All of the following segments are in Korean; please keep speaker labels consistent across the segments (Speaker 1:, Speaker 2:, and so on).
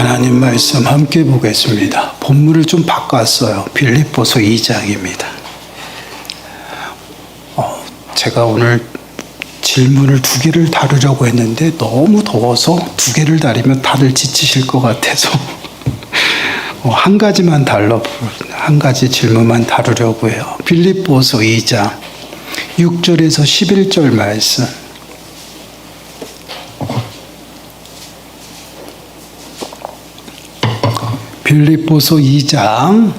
Speaker 1: 하나님 말씀 함께 보겠습니다. 본문을 좀 바꿨어요. 빌립보서 2장입니다. 제가 오늘 질문을 2개를 다루려고 했는데 너무 더워서 2개를 다루면 다들 지치실 것 같아서 한 가지 질문만 다루려고 해요. 빌립보서 2장 6절에서 11절 말씀. 빌립보서 2장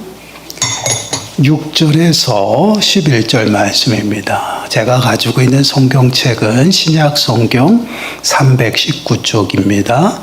Speaker 1: 6절에서 11절 말씀입니다. 제가 가지고 있는 성경책은 신약 성경 319쪽입니다.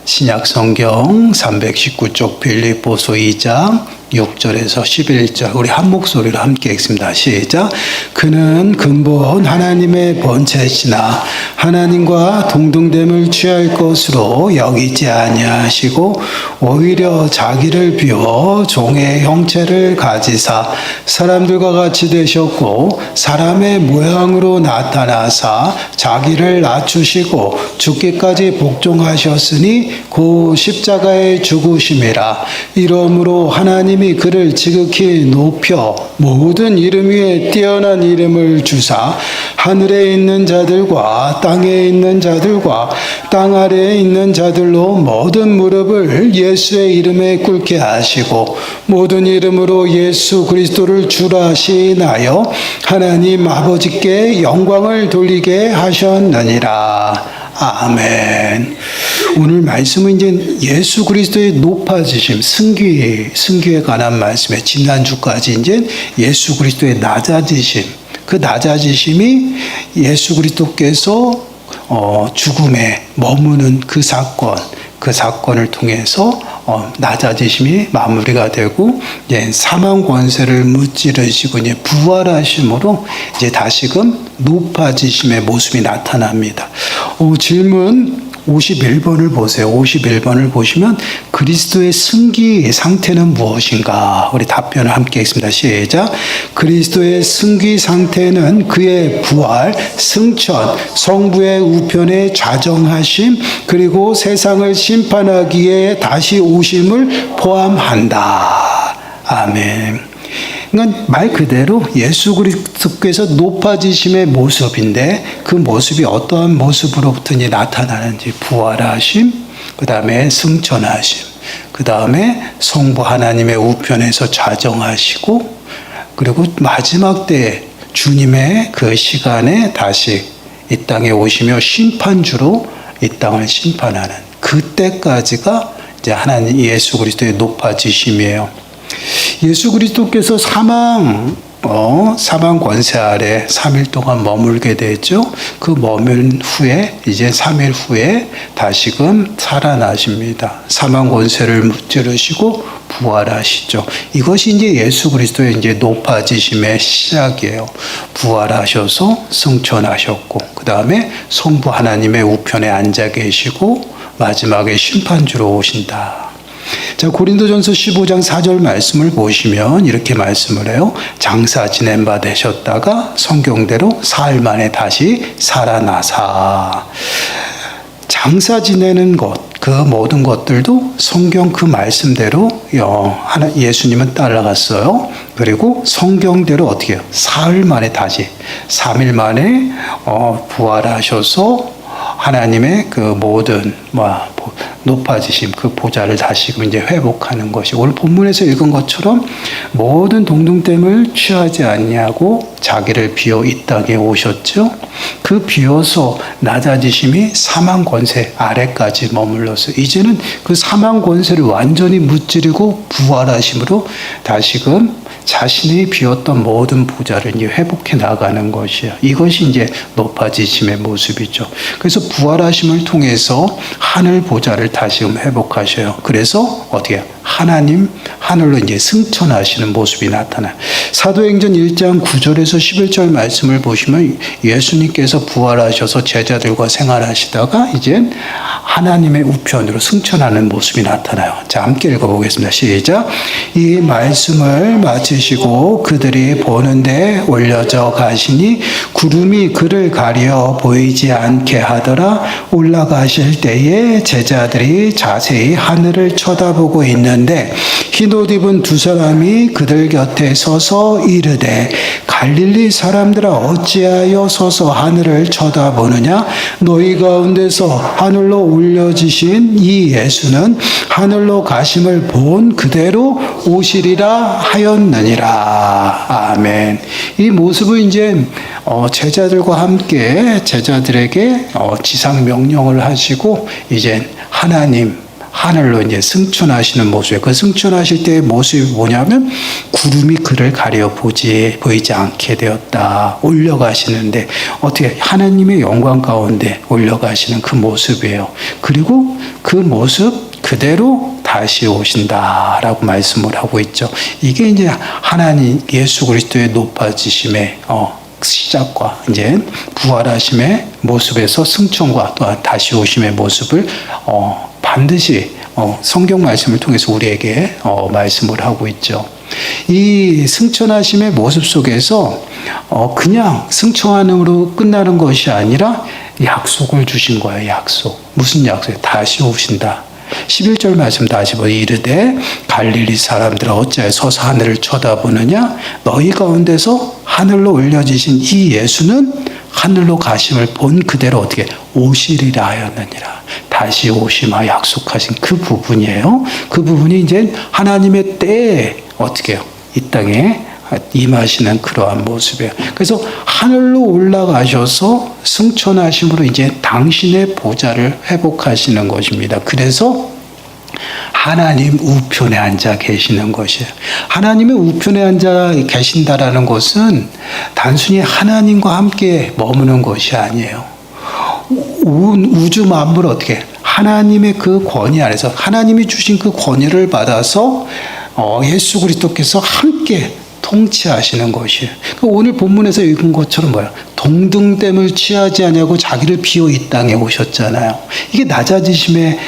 Speaker 1: 신약 성경 319쪽 빌립보서 2장 6절에서 11절 우리 한 목소리로 함께 읽습니다. 시작. 그는 근본 하나님의 본체시나 하나님과 동등됨을 취할 것으로 여기지 아니하시고 오히려 자기를 비워 종의 형체를 가지사 사람들과 같이 되셨고 사람의 모양으로 나타나사 자기를 낮추시고 죽기까지 복종하셨으니 그 십자가의 죽으심이라. 이러므로 하나님이 그를 지극히 높여 모든 이름 위에 뛰어난 이름을 주사 하늘에 있는 자들과 땅에 있는 자들과 땅 아래에 있는 자들로 모든 무릎을 예수의 이름에 꿇게 하시고 모든 이름으로 예수 그리스도를 주라 시인하여 하나님 아버지께 영광을 돌리게 하셨느니라. 아멘. 오늘 말씀은 이제 예수 그리스도의 높아지심, 승귀에 관한 말씀에 지난주까지 이제 예수 그리스도의 낮아지심, 그 낮아지심이 예수 그리스도께서 죽음에 머무는 그 사건을 통해서 낮아지심이 마무리가 되고 이제 사망 권세를 무찌르시고 이제 부활하심으로 이제 다시금 높아지심의 모습이 나타납니다. 질문 51번을 보세요. 51번을 보시면 그리스도의 승기 상태는 무엇인가? 우리 답변을 함께 읽습니다. 시작. 그리스도의 승기 상태는 그의 부활, 승천, 성부의 우편에 좌정하심, 그리고 세상을 심판하기에 다시 오심을 포함한다. 아멘. 그러니까 말 그대로 예수 그리스도께서 높아지심의 모습인데 그 모습이 어떠한 모습으로부터 이제 나타나는지 부활하심, 그 다음에 승천하심, 그 다음에 성부 하나님의 우편에서 좌정하시고 그리고 마지막 때 주님의 그 시간에 다시 이 땅에 오시며 심판주로 이 땅을 심판하는 그때까지가 이제 하나님 예수 그리스도의 높아지심이에요. 예수 그리스도께서 사망 권세 아래 3일 동안 머물게 되죠. 그 머문 후에 이제 3일 후에 다시금 살아나십니다. 사망 권세를 무찌르시고 부활하시죠. 이것이 이제 예수 그리스도의 이제 높아지심의 시작이에요. 부활하셔서 승천하셨고, 그 다음에 성부 하나님의 우편에 앉아 계시고 마지막에 심판주로 오신다. 자, 고린도전서 15장 4절 말씀을 보시면 이렇게 말씀을 해요. 장사 지낸 바 되셨다가 성경대로 사흘 만에 다시 살아나사. 장사 지내는 것, 그 모든 것들도 성경 그 말씀대로 예수님은 따라갔어요. 그리고 성경대로 어떻게 해요? 사흘 만에 다시 3일 만에 부활하셔서 하나님의 그 모든 높아지심 그 보좌를 다시금 이제 회복하는 것이 오늘 본문에서 읽은 것처럼 모든 동등됨을 취하지 아니하고 자기를 비워 이 땅에 오셨죠. 그 비워서 낮아지심이 사망 권세 아래까지 머물러서 이제는 그 사망 권세를 완전히 무찌르고 부활하심으로 다시금 자신이 비웠던 모든 보좌를 이제 회복해 나가는 것이야. 이것이 이제 높아지심의 모습이죠. 그래서 부활하심을 통해서 하늘 보좌를 다시금 회복하셔요. 그래서 어떻게 해요? 하나님 하늘로 이제 승천하시는 모습이 나타나요. 사도행전 1장 9절에서 11절 말씀을 보시면 예수님께서 부활하셔서 제자들과 생활하시다가 이제 하나님의 우편으로 승천하는 모습이 나타나요. 자, 함께 읽어보겠습니다. 시작. 이 말씀을 마치시고 그들이 보는데 올려져 가시니 구름이 그를 가려 보이지 않게 하더라. 올라가실 때에 제자들이 자세히 하늘을 쳐다보고 있는데 흰옷 입은 두 사람이 그들 곁에 서서 이르되 갈릴리 사람들아 어찌하여 서서 하늘을 쳐다보느냐. 너희 가운데서 하늘로 올려지신 이 예수는 하늘로 가심을 본 그대로 오시리라 하였느니라. 아멘. 이 모습을 이제 제자들과 함께 제자들에게 지상 명령을 하시고 이제 하늘로 이제 승천하시는 모습이에요. 그 승천하실 때의 모습이 뭐냐면 구름이 그를 가려 보이지 않게 되었다. 올려가시는데 어떻게 하나님의 영광 가운데 올려가시는 그 모습이에요. 그리고 그 모습 그대로 다시 오신다라고 말씀을 하고 있죠. 이게 이제 하나님 예수 그리스도의 높아지심의 시작과 이제 부활하심의 모습에서 승천과 또한 다시 오심의 모습을 반드시 성경 말씀을 통해서 우리에게 말씀을 하고 있죠. 이 승천하심의 모습 속에서 그냥 승천함으로 끝나는 것이 아니라 약속을 주신 거예요. 약속. 무슨 약속이에요? 다시 오신다. 11절 말씀 다시 보니 이르되 갈릴리 사람들아 어찌하여 서서 하늘을 쳐다보느냐. 너희 가운데서 하늘로 올려지신 이 예수는 하늘로 가심을 본 그대로 어떻게 오시리라 하였느니라. 다시 오시마 약속하신 그 부분이에요. 그 부분이 이제 하나님의 때에 어떻게 해요? 이 땅에 임하시는 그러한 모습이에요. 그래서 하늘로 올라가셔서 승천하심으로 이제 당신의 보좌를 회복하시는 것입니다. 그래서 하나님 우편에 앉아 계시는 것이에요. 하나님의 우편에 앉아 계신다라는 것은 단순히 하나님과 함께 머무는 것이 아니에요. 온 우주 만물을 어떻게 하나님의 그 권위 안에서 하나님이 주신 그 권위를 받아서 예수 그리스도께서 함께 통치하시는 것이에요. 오늘 본문에서 읽은 것처럼 뭐야? 동등됨을 취하지 아니하고 자기를 비워 이 땅에 오셨잖아요. 이게 낮아지심의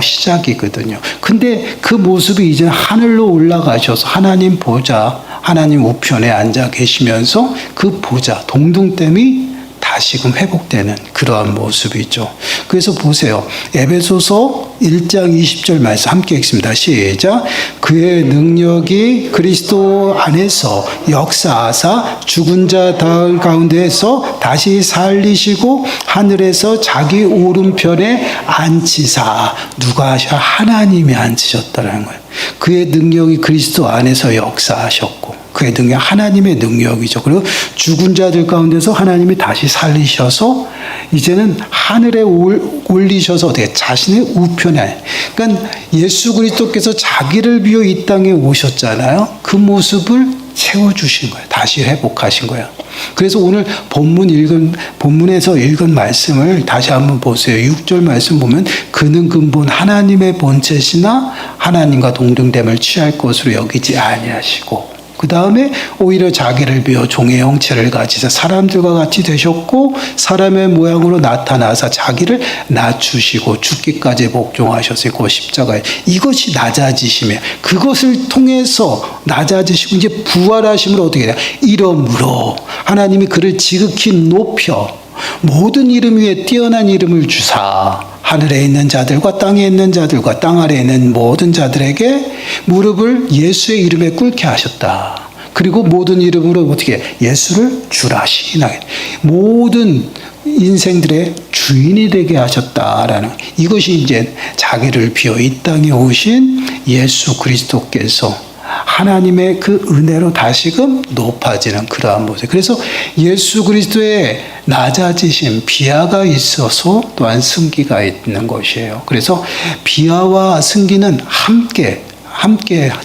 Speaker 1: 시작이거든요. 근데 그 모습이 이제 하늘로 올라가셔서 하나님 보좌, 하나님 우편에 앉아 계시면서 그 보좌, 동등됨이 다시금 회복되는 그러한 모습이죠. 그래서 보세요. 에베소서 1장 20절 말씀 함께 읽습니다. 시작. 그의 능력이 그리스도 안에서 역사하사 죽은 자 가운데에서 다시 살리시고 하늘에서 자기 오른편에 앉히사. 누가 하셔? 하나님이 앉히셨다는 거예요. 그의 능력이 그리스도 안에서 역사하셨고 그의 능력, 하나님의 능력이죠. 그리고 죽은 자들 가운데서 하나님이 다시 살리셔서 이제는 하늘에 올리셔서 어떻게 자신의 우편에, 그러니까 예수 그리스도께서 자기를 비워 이 땅에 오셨잖아요. 그 모습을 채워주신 거예요. 다시 회복하신 거예요. 그래서 오늘 본문에서 읽은 말씀을 다시 한번 보세요. 6절 말씀 보면 그는 근본 하나님의 본체시나 하나님과 동등됨을 취할 것으로 여기지 아니하시고 그 다음에 오히려 자기를 비워 종의 형체를 가지사 사람들과 같이 되셨고 사람의 모양으로 나타나사 자기를 낮추시고 죽기까지 복종하셨고 십자가에 이것이 낮아지심이에요. 그것을 통해서 낮아지시고 이제 부활하심으로 어떻게 돼요? 이름으로 하나님이 그를 지극히 높여 모든 이름 위에 뛰어난 이름을 주사 하늘에 있는 자들과 땅에 있는 자들과 땅 아래에 있는 모든 자들에게 무릎을 예수의 이름에 꿇게 하셨다. 그리고 모든 이름으로 어떻게 예수를 주라 시인하게 모든 인생들의 주인이 되게 하셨다라는 이것이 이제 자기를 비워 이 땅에 오신 예수 그리스도께서 하나님의 그 은혜로 다시금 높아지는 그러한 모습. 그래서 예수 그리스도의 낮아지심, 비하가 있어서 또한 승기가 있는 것이에요. 그래서 비하와 승기는 함께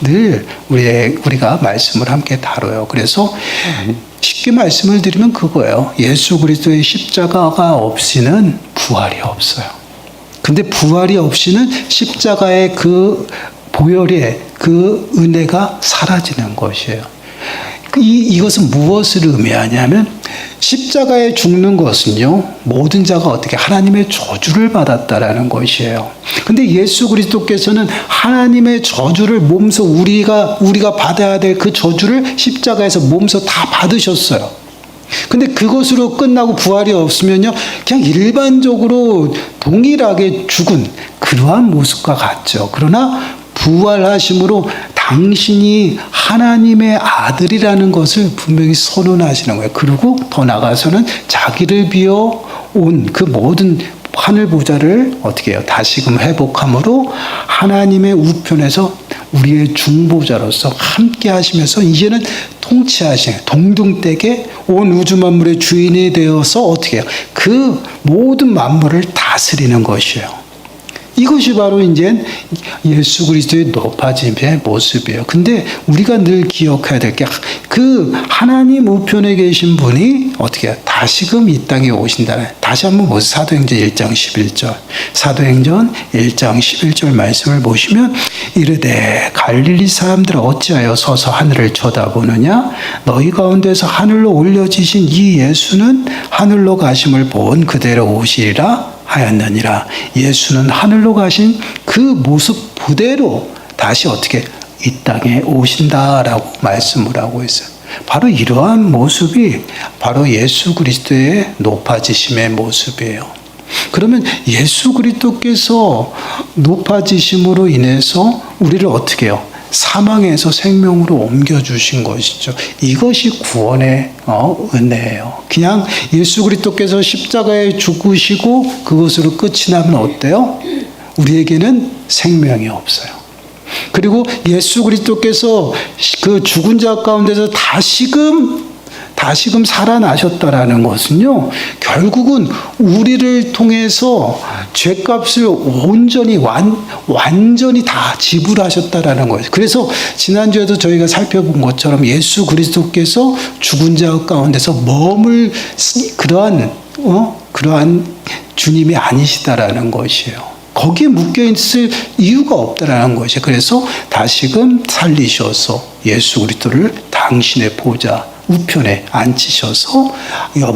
Speaker 1: 늘 우리가 말씀을 함께 다뤄요. 그래서 쉽게 말씀을 드리면 그거예요. 예수 그리스도의 십자가가 없이는 부활이 없어요. 근데 부활이 없이는 십자가의 그 보혈의 그 은혜가 사라지는 것이에요. 이것은 무엇을 의미하냐면 십자가에 죽는 것은요, 모든 자가 어떻게 하나님의 저주를 받았다라는 것이에요. 근데 예수 그리스도께서는 하나님의 저주를 몸소 우리가 받아야 될 그 저주를 십자가에서 몸소 다 받으셨어요. 근데 그것으로 끝나고 부활이 없으면요, 그냥 일반적으로 동일하게 죽은 그러한 모습과 같죠. 그러나 부활하심으로 당신이 하나님의 아들이라는 것을 분명히 선언하시는 거예요. 그리고 더 나아가서는 자기를 비워 온 그 모든 하늘 보좌를 어떻게 해요? 다시금 회복함으로 하나님의 우편에서 우리의 중보자로서 함께 하시면서 이제는 통치하시는 동등되게 온 우주 만물의 주인이 되어서 어떻게 해요? 그 모든 만물을 다스리는 것이에요. 이것이 바로 이제 예수 그리스도의 높아짐의 모습이에요. 근데 우리가 늘 기억해야 될 게 그 하나님 우편에 계신 분이 어떻게 해요? 다시금 이 땅에 오신다는, 다시 한번 보세요. 사도행전 1장 11절. 사도행전 1장 11절 말씀을 보시면 이르되 갈릴리 사람들 어찌하여 서서 하늘을 쳐다보느냐? 너희 가운데서 하늘로 올려지신 이 예수는 하늘로 가심을 본 그대로 오시리라 하였느니라. 예수는 하늘로 가신 그 모습 그대로 다시 어떻게 이 땅에 오신다라고 말씀을 하고 있어요. 바로 이러한 모습이 바로 예수 그리스도의 높아지심의 모습이에요. 그러면 예수 그리스도께서 높아지심으로 인해서 우리를 어떻게 해요? 사망에서 생명으로 옮겨주신 것이죠. 이것이 구원의 은혜예요. 그냥 예수 그리스도께서 십자가에 죽으시고 그것으로 끝이 나면 어때요? 우리에게는 생명이 없어요. 그리고 예수 그리스도께서 그 죽은 자 가운데서 다시금 살아나셨다라는 것은요, 결국은 우리를 통해서 죄값을 완전히 다 지불하셨다라는 거예요. 그래서 지난주에도 저희가 살펴본 것처럼 예수 그리스도께서 죽은 자 가운데서 머물 그러한 주님이 아니시다라는 것이에요. 거기에 묶여있을 이유가 없다라는 것이에요. 그래서 다시금 살리셔서 예수 그리스도를 당신의 보좌 우편에 앉히셔서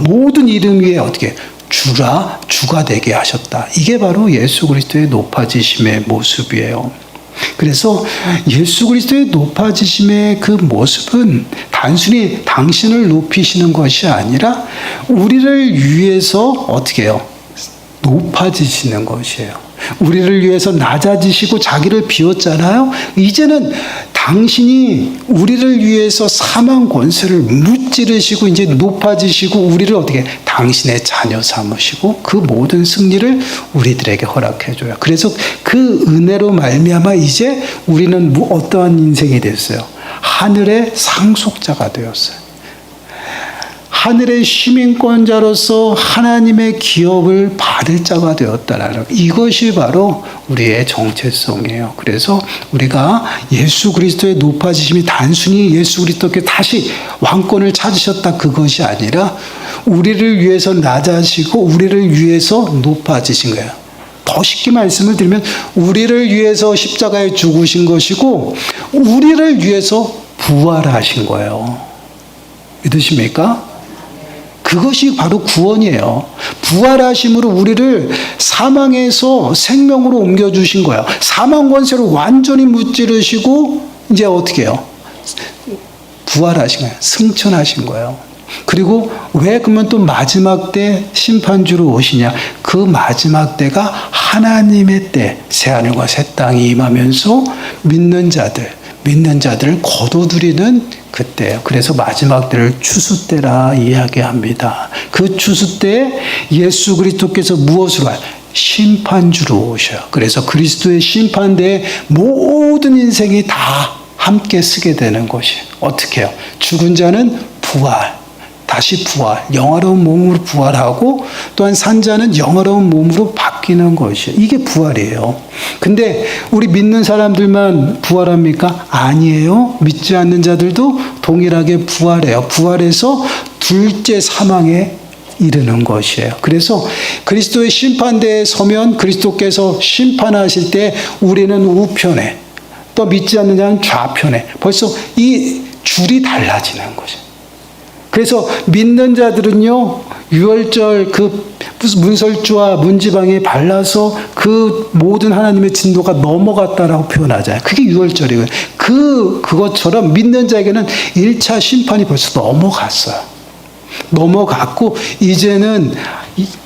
Speaker 1: 모든 이름 위에 어떻게 주가 되게 하셨다. 이게 바로 예수 그리스도의 높아지심의 모습이에요. 그래서 예수 그리스도의 높아지심의 그 모습은 단순히 당신을 높이시는 것이 아니라 우리를 위해서 어떻게 해요? 높아지시는 것이에요. 우리를 위해서 낮아지시고 자기를 비웠잖아요. 이제는 당신이 우리를 위해서 사망 권세를 무찌르시고 이제 높아지시고 우리를 어떻게 당신의 자녀 삼으시고 그 모든 승리를 우리들에게 허락해 줘요. 그래서 그 은혜로 말미암아 이제 우리는 어떠한 인생이 됐어요? 하늘의 상속자가 되었어요. 하늘의 시민권자로서 하나님의 기업을 받을 자가 되었다라는 이것이 바로 우리의 정체성이에요. 그래서 우리가 예수 그리스도의 높아지심이 단순히 예수 그리스도께 다시 왕권을 찾으셨다 그것이 아니라 우리를 위해서 낮아지고 우리를 위해서 높아지신 거예요. 더 쉽게 말씀을 드리면 우리를 위해서 십자가에 죽으신 것이고 우리를 위해서 부활하신 거예요. 믿으십니까? 그것이 바로 구원이에요. 부활하심으로 우리를 사망에서 생명으로 옮겨주신 거예요. 사망 권세를 완전히 무찌르시고 이제 어떻게 해요? 부활하신 거예요. 승천하신 거예요. 그리고 왜 그러면 또 마지막 때 심판주로 오시냐? 그 마지막 때가 하나님의 때, 새하늘과 새 땅이 임하면서 믿는 자들을 거둬들이는 그때예요. 그래서 마지막 때를 추수 때라 이야기합니다. 그 추수 때에 예수 그리스도께서 무엇으로 와요? 심판주로 오셔요. 그래서 그리스도의 심판대에 모든 인생이 다 함께 쓰게 되는 것이 어떻게 해요? 죽은 자는 부활, 다시 부활, 영화로운 몸으로 부활하고 또한 산자는 영화로운 몸으로 바뀌는 것이에요. 이게 부활이에요. 근데 우리 믿는 사람들만 부활합니까? 아니에요. 믿지 않는 자들도 동일하게 부활해요. 부활해서 둘째 사망에 이르는 것이에요. 그래서 그리스도의 심판대에 서면 그리스도께서 심판하실 때 우리는 우편에 또 믿지 않는 자는 좌편에. 벌써 이 줄이 달라지는 거죠. 그래서 믿는 자들은요, 유월절 그 문설주와 문지방에 발라서 그 모든 하나님의 진도가 넘어갔다라고 표현하잖아요. 그게 유월절이고요. 그것처럼 믿는 자에게는 1차 심판이 벌써 넘어갔어요. 넘어갔고, 이제는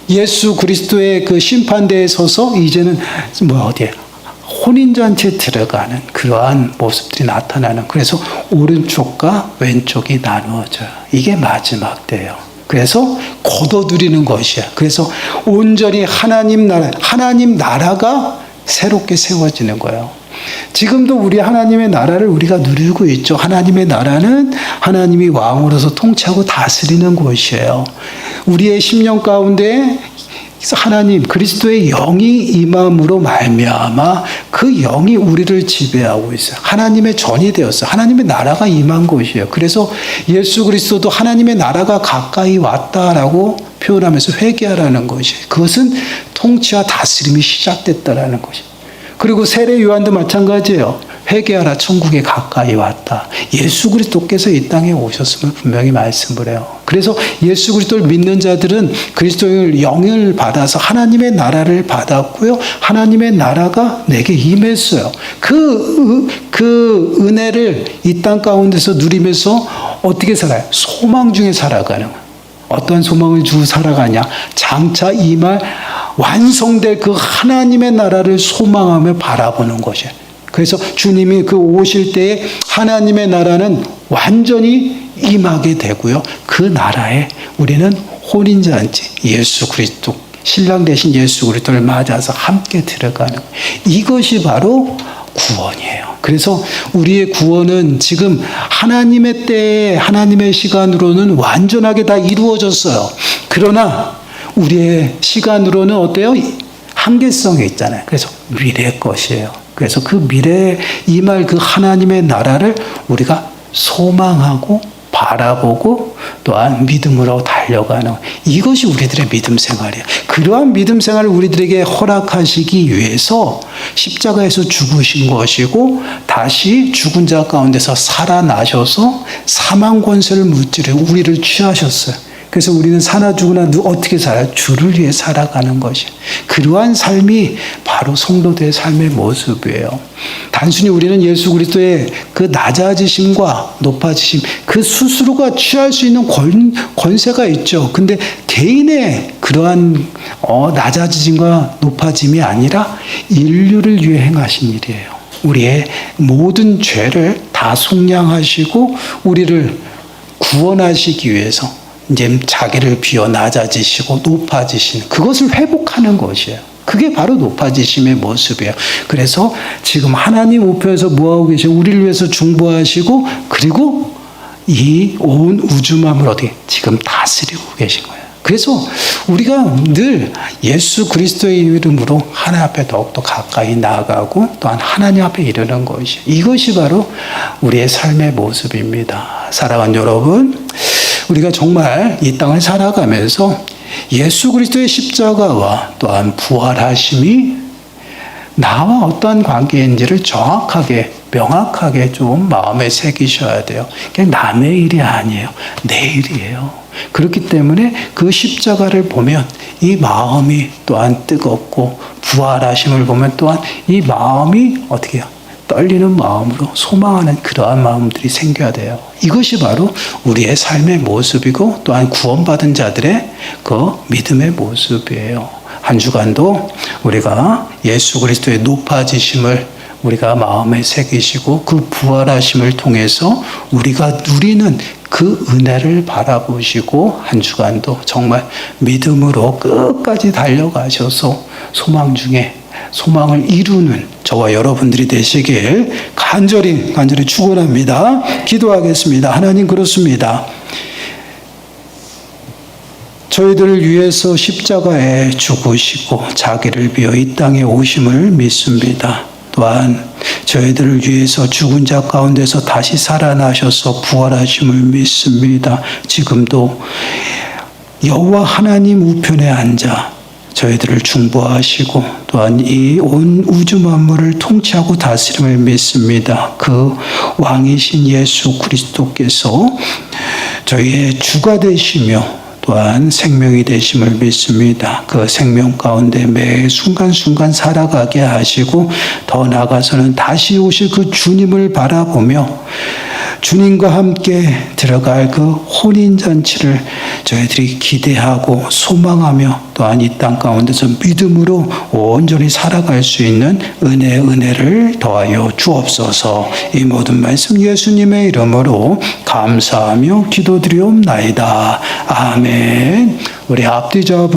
Speaker 1: 예수 그리스도의 그 심판대에 서서 이제는 혼인잔치에 들어가는 그러한 모습들이 나타나는, 그래서 오른쪽과 왼쪽이 나누어져요. 이게 마지막 때예요. 그래서 거둬들이는 것이야. 그래서 온전히 하나님 나라가 새롭게 세워지는 거예요. 지금도 우리 하나님의 나라를 우리가 누리고 있죠. 하나님의 나라는 하나님이 왕으로서 통치하고 다스리는 곳이에요. 우리의 심령 가운데 하나님 그리스도의 영이 임함으로 말미암아 그 영이 우리를 지배하고 있어요. 하나님의 전이 되었어요. 하나님의 나라가 임한 곳이에요. 그래서 예수 그리스도도 하나님의 나라가 가까이 왔다라고 표현하면서 회개하라는 것이에요. 그것은 통치와 다스림이 시작됐다라는 것이에요. 그리고 세례 요한도 마찬가지예요. 회개하라, 천국에 가까이 왔다. 예수 그리스도께서 이 땅에 오셨음을 분명히 말씀을 해요. 그래서 예수 그리스도를 믿는 자들은 그리스도의 영을 받아서 하나님의 나라를 받았고요. 하나님의 나라가 내게 임했어요. 그 은혜를 이 땅 가운데서 누리면서 어떻게 살아요? 소망 중에 살아가는 거예요. 어떤 소망을 주고 살아가냐? 장차 임할 완성될 그 하나님의 나라를 소망하며 바라보는 것이에요. 그래서 주님이 그 오실 때에 하나님의 나라는 완전히 임하게 되고요. 그 나라에 우리는 혼인잔치, 예수 그리스도, 신랑 대신 예수 그리스도를 맞아서 함께 들어가는, 이것이 바로 구원이에요. 그래서 우리의 구원은 지금 하나님의 때에, 하나님의 시간으로는 완전하게 다 이루어졌어요. 그러나 우리의 시간으로는 어때요? 한계성이 있잖아요. 그래서 미래 것이에요. 그래서 그 미래에 임할 그 하나님의 나라를 우리가 소망하고 바라보고 또한 믿음으로 달려가는, 이것이 우리들의 믿음 생활이에요. 그러한 믿음 생활을 우리들에게 허락하시기 위해서 십자가에서 죽으신 것이고, 다시 죽은 자 가운데서 살아나셔서 사망 권세를 무찌르 우리를 취하셨어요. 그래서 우리는 사나 죽으나 어떻게 살아요? 주를 위해 살아가는 것이, 그러한 삶이 바로 성도들의 삶의 모습이에요. 단순히 우리는 예수 그리스도의 그 낮아지심과 높아지심, 그 스스로가 취할 수 있는 권세가 있죠. 근데 개인의 그러한 낮아지심과 높아짐이 아니라 인류를 위해 행하신 일이에요. 우리의 모든 죄를 다 속량하시고 우리를 구원하시기 위해서 이제 자기를 비워 낮아지시고 높아지시는, 그것을 회복하는 것이에요. 그게 바로 높아지심의 모습이에요. 그래서 지금 하나님 우편에서 뭐하고 계세요? 우리를 위해서 중보하시고, 그리고 이 온 우주만을 어떻게 지금 다스리고 계신 거예요. 그래서 우리가 늘 예수 그리스도의 이름으로 하나님 앞에 더욱더 가까이 나아가고 또한 하나님 앞에 이르는 것이, 이것이 바로 우리의 삶의 모습입니다. 사랑하는 여러분, 우리가 정말 이 땅을 살아가면서 예수 그리스도의 십자가와 또한 부활하심이 나와 어떠한 관계인지를 정확하게, 명확하게 좀 마음에 새기셔야 돼요. 그냥 남의 일이 아니에요. 내 일이에요. 그렇기 때문에 그 십자가를 보면 이 마음이 또한 뜨겁고, 부활하심을 보면 또한 이 마음이 어떻게 해요? 떨리는 마음으로 소망하는 그러한 마음들이 생겨야 돼요. 이것이 바로 우리의 삶의 모습이고 또한 구원받은 자들의 그 믿음의 모습이에요. 한 주간도 우리가 예수 그리스도의 높아지심을 우리가 마음에 새기시고 그 부활하심을 통해서 우리가 누리는 그 은혜를 바라보시고 한 주간도 정말 믿음으로 끝까지 달려가셔서 소망 중에 소망을 이루는 저와 여러분들이 되시길 간절히 축원합니다. 기도하겠습니다. 하나님, 그렇습니다. 저희들을 위해서 십자가에 죽으시고 자기를 비워 이 땅에 오심을 믿습니다. 또한 저희들을 위해서 죽은 자 가운데서 다시 살아나셔서 부활하심을 믿습니다. 지금도 여호와 하나님 우편에 앉아 저희들을 중보하시고 또한 이 온 우주 만물을 통치하고 다스림을 믿습니다. 그 왕이신 예수 그리스도께서 저희의 주가 되시며 또한 생명이 되심을 믿습니다. 그 생명 가운데 매 순간순간 살아가게 하시고 더 나아가서는 다시 오실 그 주님을 바라보며 주님과 함께 들어갈 그 혼인잔치를 저희들이 기대하고 소망하며 또한 이 땅 가운데서 믿음으로 온전히 살아갈 수 있는 은혜를 더하여 주옵소서. 이 모든 말씀 예수님의 이름으로 감사하며 기도드리옵나이다. 아멘. 우리 앞뒤 잡